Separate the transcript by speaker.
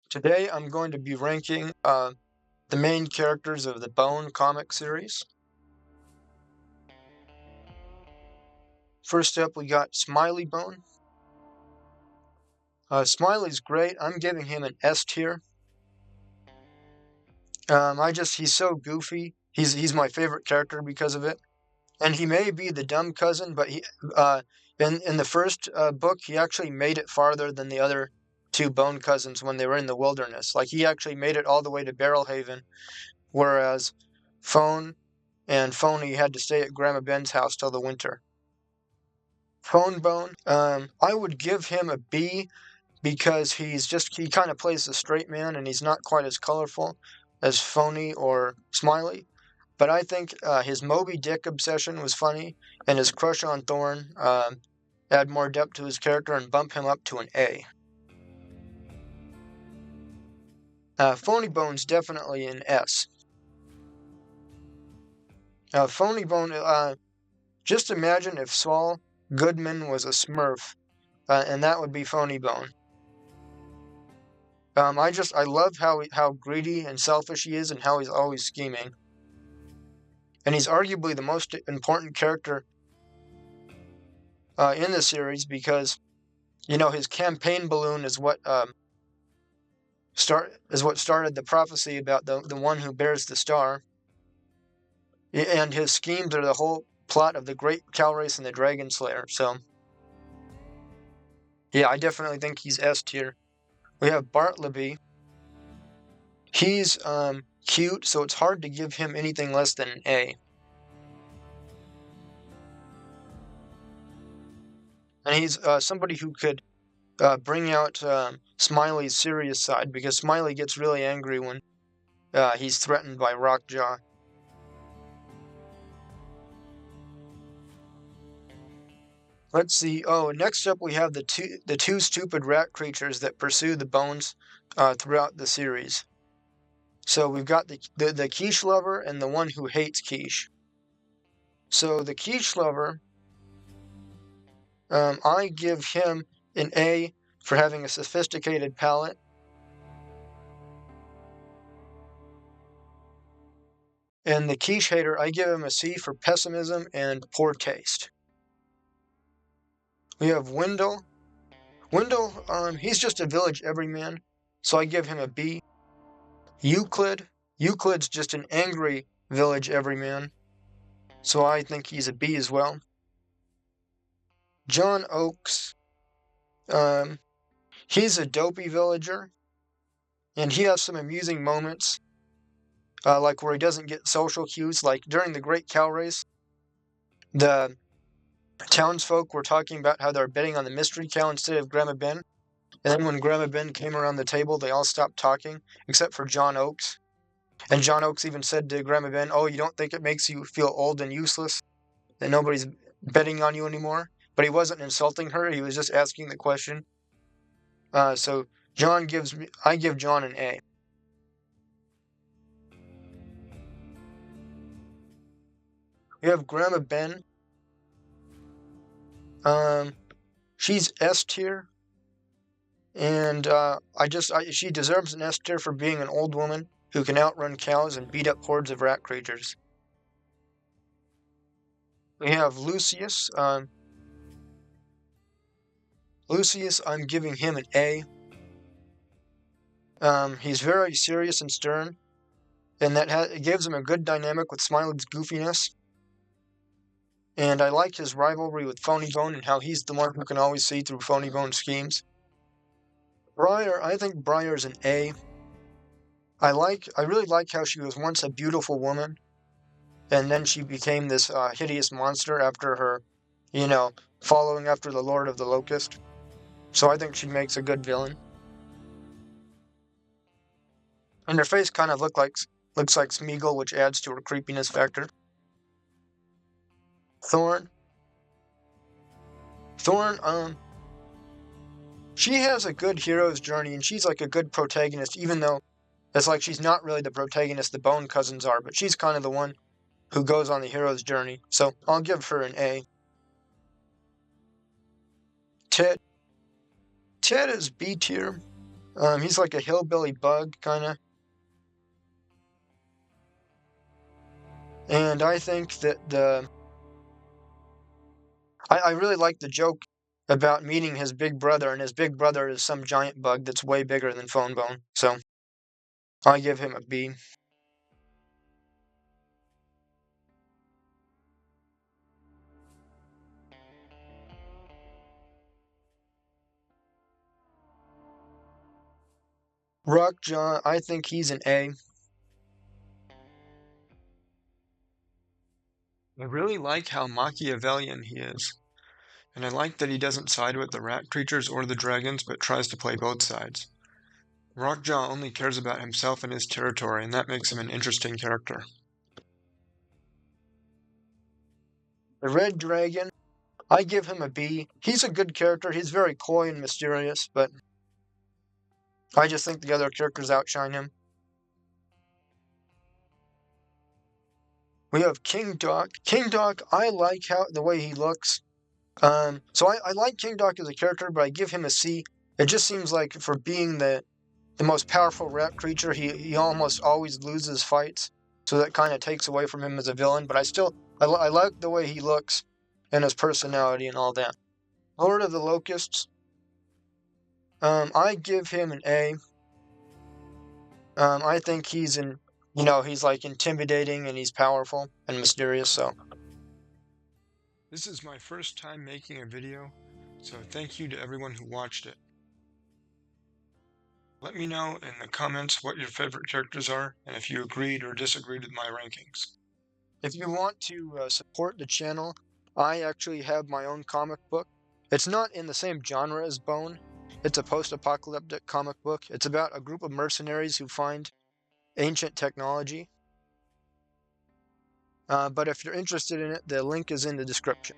Speaker 1: Today I'm going to be ranking the main characters of the Bone comic series. First up, we got Smiley Bone. Smiley's great. I'm giving him an S tier. He's so goofy. He's my favorite character because of it. And he may be the dumb cousin, but in the first book he actually made it farther than the other two Bone cousins when they were in the wilderness. Like he actually made it all the way to Barrelhaven, whereas Phone and Phony had to stay at Grandma Ben's house till the winter. Phone Bone, I would give him a B because he kind of plays the straight man and he's not quite as colorful as Phony or Smiley. But I think his Moby Dick obsession was funny, and his crush on Thorn add more depth to his character and bump him up to an A. Phony Bone's definitely an S. Phony Bone, just imagine if Saul Goodman was a Smurf, and that would be Phony Bone. I love how greedy and selfish he is and how he's always scheming. And he's arguably the most important character in the series because, his campaign balloon is what started the prophecy about the one who bears the star. And his schemes are the whole plot of the Great Cow Race and the Dragon Slayer. So, yeah, I definitely think he's S tier. We have Bartleby. He's cute, so it's hard to give him anything less than an A. And he's somebody who could bring out Smiley's serious side, because Smiley gets really angry when he's threatened by Rockjaw. Let's see. Oh, next up we have the two stupid rat creatures that pursue the Bones throughout the series. So we've got the quiche lover and the one who hates quiche. So the quiche lover, I give him an A for having a sophisticated palate. And the quiche hater, I give him a C for pessimism and poor taste. We have Wendell. Wendell, he's just a village everyman, so I give him a B. Euclid's just an angry village everyman, so I think he's a B as well. John Oakes, he's a dopey villager, and he has some amusing moments, like where he doesn't get social cues, like during the Great Cow Race. The townsfolk were talking about how they're betting on the mystery cow instead of Grandma Ben. And then when Grandma Ben came around the table, they all stopped talking, except for John Oakes. And John Oakes even said to Grandma Ben, "Oh, you don't think it makes you feel old and useless? That nobody's betting on you anymore?" But he wasn't insulting her, he was just asking the question. So I give John an A. We have Grandma Ben. She's S tier. And she deserves an S tier for being an old woman who can outrun cows and beat up hordes of rat creatures. We have Lucius. Lucius, I'm giving him an A. He's very serious and stern, and it gives him a good dynamic with Smiley's goofiness. And I like his rivalry with Phony Bone and how he's the one who can always see through Phony Bone's schemes. Briar, I think Briar's an A. I really like how she was once a beautiful woman, and then she became this hideous monster after her, following after the Lord of the Locust. So I think she makes a good villain. And her face kind of looks like Smeagol, which adds to her creepiness factor. Thorn, she has a good hero's journey, and she's like a good protagonist, even though it's like she's not really the protagonist the Bone cousins are, but she's kind of the one who goes on the hero's journey. So I'll give her an A. Ted is B tier. He's like a hillbilly bug, kind of. And I think that I really like the joke about meeting his big brother, and his big brother is some giant bug that's way bigger than Phone Bone. So I give him a B. Rockjaw, I think he's an A. I really like how Machiavellian he is, and I like that he doesn't side with the rat creatures or the dragons, but tries to play both sides. Rockjaw only cares about himself and his territory, and that makes him an interesting character. The Red Dragon, I give him a B. He's a good character. He's very coy and mysterious, but I just think the other characters outshine him. We have King Doc. King Doc, I like the way he looks. So I like King Doc as a character, but I give him a C. It just seems like for being the most powerful rat creature, he almost always loses fights. So that kind of takes away from him as a villain. But I like the way he looks and his personality and all that. Lord of the Locusts. I give him an A. I think he's like intimidating and he's powerful and mysterious. So this is my first time making a video, so thank you to everyone who watched it. Let me know in the comments what your favorite characters are and if you agreed or disagreed with my rankings. If you want to support the channel, I actually have my own comic book. It's not in the same genre as Bone. It's a post-apocalyptic comic book. It's about a group of mercenaries who find ancient technology. But if you're interested in it, the link is in the description.